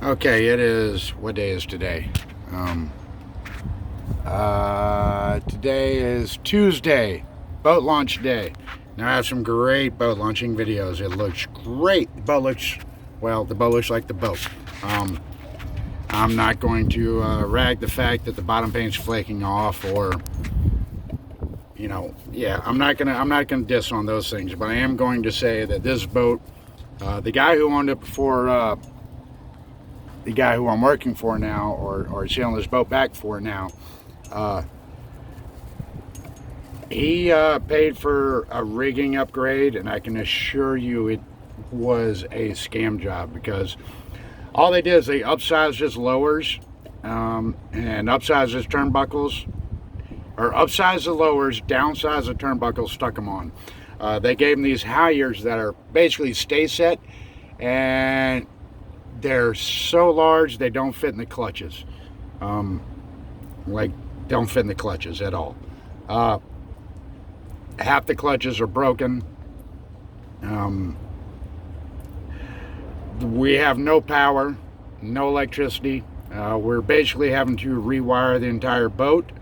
Okay, it is. What day is today? Um, Today is Tuesday, boat launch day. Now I have some great boat launching videos. It looks great. The boat looks like the boat. Um, I'm not going to rag the fact that the bottom paint's flaking off, or I'm not gonna diss on those things. But I am going to say that this boat, the guy who owned it before. The guy who I'm working for now, or selling this boat back for now, uh, he paid for a rigging upgrade, and I can assure you it was a scam job, because all they did is they upsized his lowers, and upsized his turnbuckles, or upsized the lowers, downsized the turnbuckles, stuck them on. They gave him these halyards that are basically stay set, and they're so large they don't fit in the clutches. Like, don't fit in the clutches at all. Half the clutches are broken. We have no power, no electricity. We're basically having to rewire the entire boat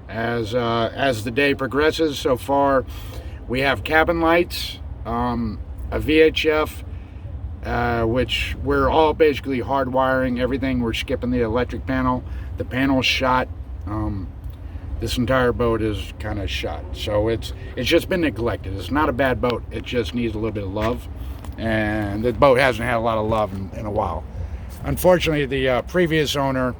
as the day progresses. So far, we have cabin lights, a VHF, which we're all basically hardwiring everything. We're skipping the electric panel. The panel's shot. This entire boat is kind of shot. So it's just been neglected. It's not a bad boat. It just needs a little bit of love. And the boat hasn't had a lot of love in a while. Unfortunately, the previous owner,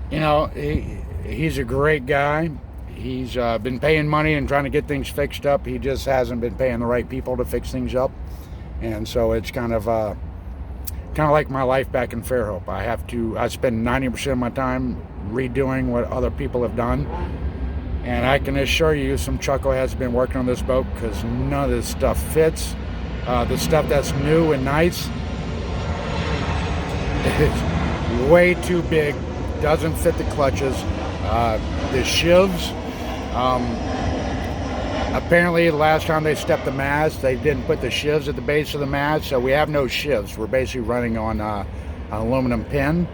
he's a great guy. He's been paying money and trying to get things fixed up. He just hasn't been paying the right people to fix things up. And so it's kind of like my life back in Fairhope. I spend 90% of my time redoing what other people have done. And I can assure you some chuckleheads have been working on this boat, because none of this stuff fits. The stuff that's new and nice is way too big, doesn't fit the clutches. The shivs, apparently the last time they stepped the mast, they didn't put the shivs at the base of the mast, so we have no shivs. We're basically running on an aluminum pin.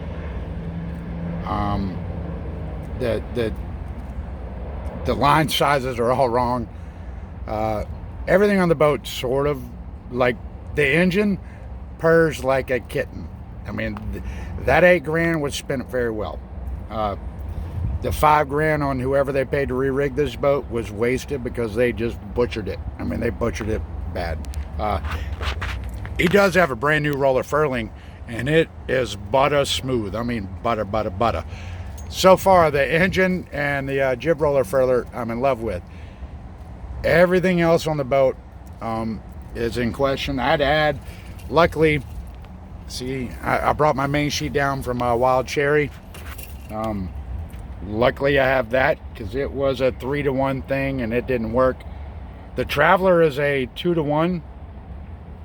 The line sizes are all wrong. Everything on the boat sort of, like the engine, purrs like a kitten. I mean, that $8,000 would spin it very well. The $5,000 on whoever they paid to re-rig this boat was wasted, because they just butchered it. I mean, they butchered it bad. He does have a brand new roller furling, and it is butter smooth. I mean, butter, butter, butter. So far, the engine and the jib roller furler, I'm in love with. Everything else on the boat is in question. Luckily, see, I brought my main sheet down from Wild Cherry. Luckily I have that, because it was a 3-to-1 thing and it didn't work. The Traveler is a 2-to-1,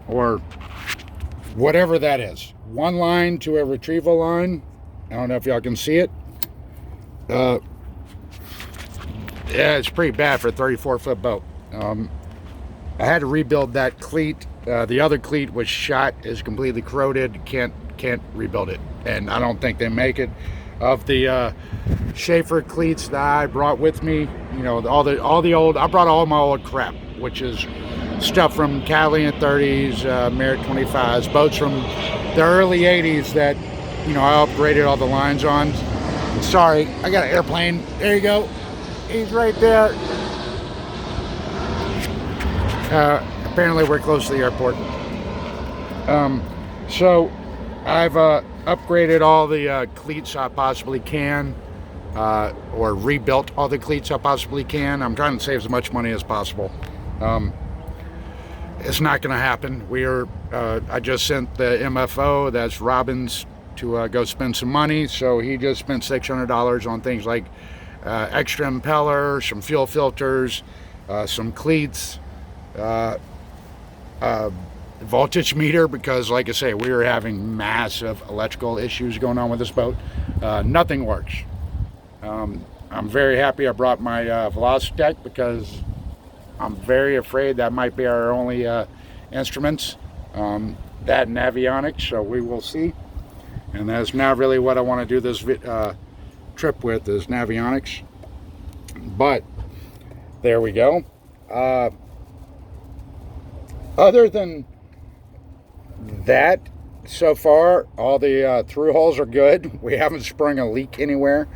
or whatever that is. One line to a retrieval line. I don't know if y'all can see it. Yeah, it's pretty bad for a 34-foot boat. I had to rebuild that cleat. The other cleat was shot, is completely corroded. Can't rebuild it, and I don't think they make it. Of the Schaefer cleats that I brought with me, all the old, I brought all my old crap, which is stuff from Catalina 30s, Merritt 25s, boats from the early 80s that I upgraded all the lines on. Sorry, I got an airplane. There you go. He's right there. Apparently we're close to the airport. So I've upgraded all the cleats I possibly can, or rebuilt all the cleats I possibly can. I'm trying to save as much money as possible. It's not going to happen. I just sent the MFO, that's Robbins, to go spend some money. So he just spent $600 on things like extra impeller, some fuel filters, some cleats, voltage meter, because like I say, we were having massive electrical issues going on with this boat. Nothing works. I'm very happy I brought my Velocitech, because I'm very afraid that might be our only instruments, that and avionics, so we will see. and that's not really what I want to do this trip with, is Navionics. But there we go. Other than that, so far all the through holes are good. We haven't sprung a leak anywhere.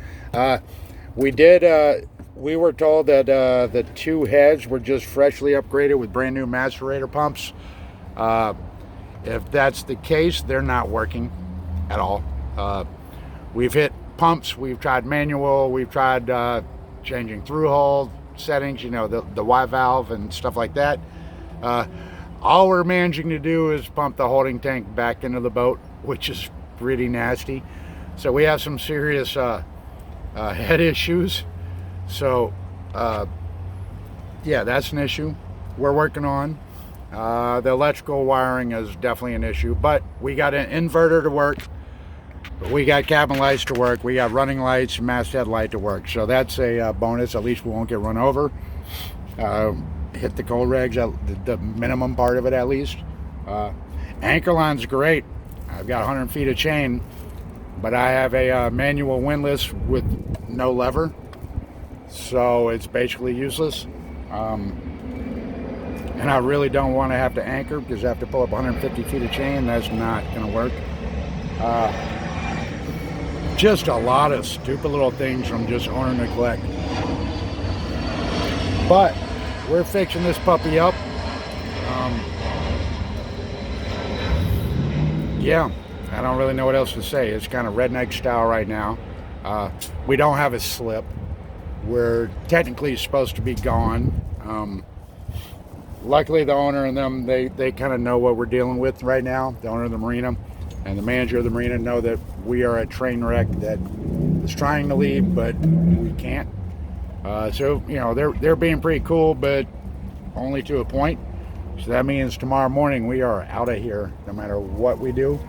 We were told that the two heads were just freshly upgraded with brand new macerator pumps. If that's the case, they're not working at all. We've hit pumps, we've tried manual, we've tried changing through hole settings, you know, the Y valve and stuff like that. All we're managing to do is pump the holding tank back into the boat, which is pretty nasty. So we have some serious head issues. So yeah, that's an issue we're working on. The electrical wiring is definitely an issue, but we got an inverter to work, we got cabin lights to work, we got running lights, masthead light to work, so that's a bonus. At least we won't get run over. Hit the cold regs, the minimum part of it at least. Anchor line's great. I've got 100 feet of chain, but I have a manual windlass with no lever, so it's basically useless. And I really don't want to have to anchor, because I have to pull up 150 feet of chain. That's not going to work. Just a lot of stupid little things from just owner neglect. But we're fixing this puppy up. Yeah, I don't really know what else to say. It's kind of redneck style right now. We don't have a slip. We're technically supposed to be gone. Luckily, the owner and them, they kind of know what we're dealing with right now. The owner of the marina and the manager of the marina know that we are a train wreck that is trying to leave, but we can't. So, you know, they're being pretty cool, but only to a point. So that means tomorrow morning we are out of here, no matter what we do.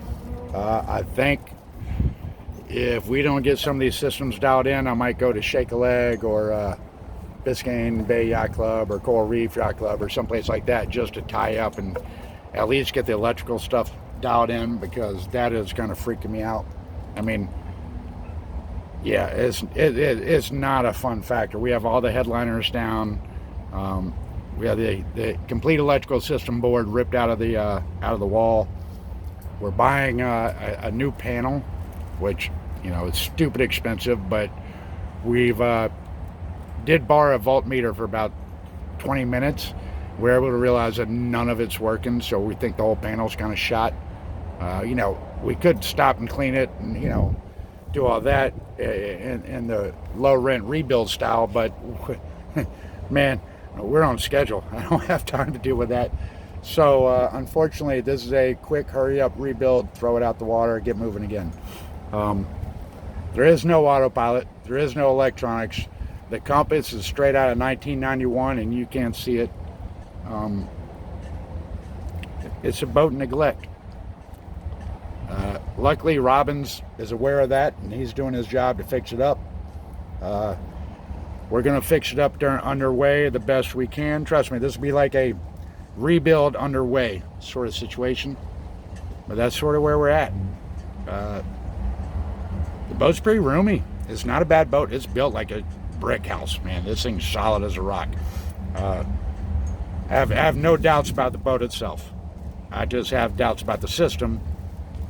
I think if we don't get some of these systems dialed in, I might go to Shake a Leg or Biscayne Bay Yacht Club or Coral Reef Yacht Club or someplace like that, just to tie up and at least get the electrical stuff dialed in, because that is kind of freaking me out. I mean, yeah, it's not a fun factor. We have all the headliners down. We have the complete electrical system board ripped out of the wall. We're buying a new panel, which, you know, it's stupid expensive, but we've did borrow a voltmeter for about 20 minutes. We're able to realize that none of it's working, so we think the whole panel's kind of shot. You know, we could stop and clean it and, you know, do all that in the low rent rebuild style, but man, we're on schedule. I don't have time to deal with that. So unfortunately, this is a quick hurry up rebuild, throw it out the water, get moving again. There is no autopilot, there is no electronics. The compass is straight out of 1991 and you can't see it. It's a boat neglect. Luckily, Robbins is aware of that and he's doing his job to fix it up. We're going to fix it up underway the best we can. Trust me, this will be like a rebuild underway sort of situation. But that's sort of where we're at. The boat's pretty roomy. It's not a bad boat. It's built like a brick house, man. This thing's solid as a rock. I have no doubts about the boat itself. I just have doubts about the system,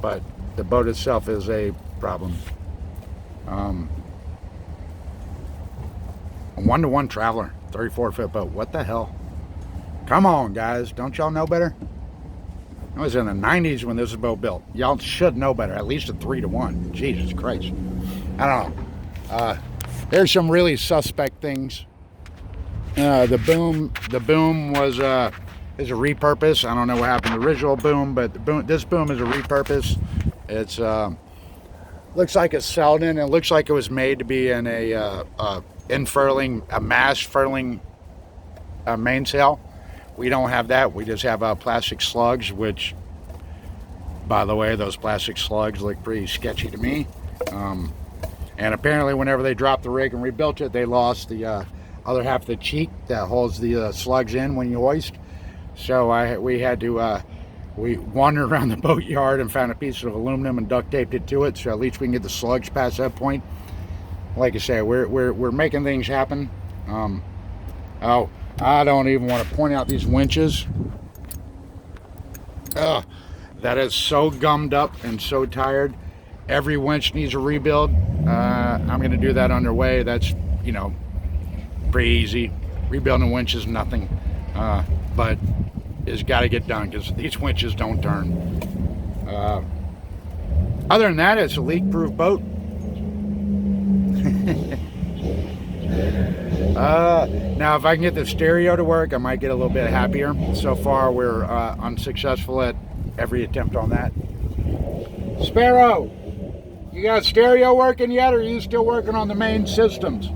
but the boat itself is a problem. A 1-to-1 Traveler, 34-foot boat. What the hell? Come on, guys. Don't y'all know better? It was in the 90s when this was boat built. Y'all should know better. At least a 3-to-1. Jesus Christ. I don't know. There's some really suspect things. The boom was is a repurpose. I don't know what happened to the original boom, but this boom is a repurpose. It's looks like it's Selden. It looks like it was made to be in a mast furling mainsail. We don't have that. We just have plastic slugs, which, by the way, those plastic slugs look pretty sketchy to me. And apparently whenever they dropped the rig and rebuilt it, they lost the other half of the cheek that holds the slugs in when you hoist. So we had to We wandered around the boatyard and found a piece of aluminum and duct taped it to it, so at least we can get the slugs past that point. Like I say, we're making things happen. Oh, I don't even want to point out these winches. Ugh, that is so gummed up and so tired. Every winch needs a rebuild. I'm going to do that underway. That's, you know, pretty easy. Rebuilding a winch is nothing, but it's got to get done because these winches don't turn. Other than that, it's a leak-proof boat. Now, if I can get the stereo to work, I might get a little bit happier. So far, we're unsuccessful at every attempt on that. Sparrow, you got stereo working yet, or are you still working on the main systems?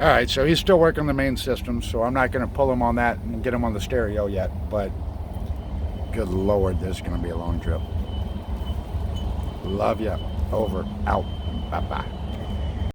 All right, so he's still working on the main systems, so I'm not going to pull him on that and get him on the stereo yet, but good Lord, this is going to be a long trip. Love ya. Over. Out. Bye-bye.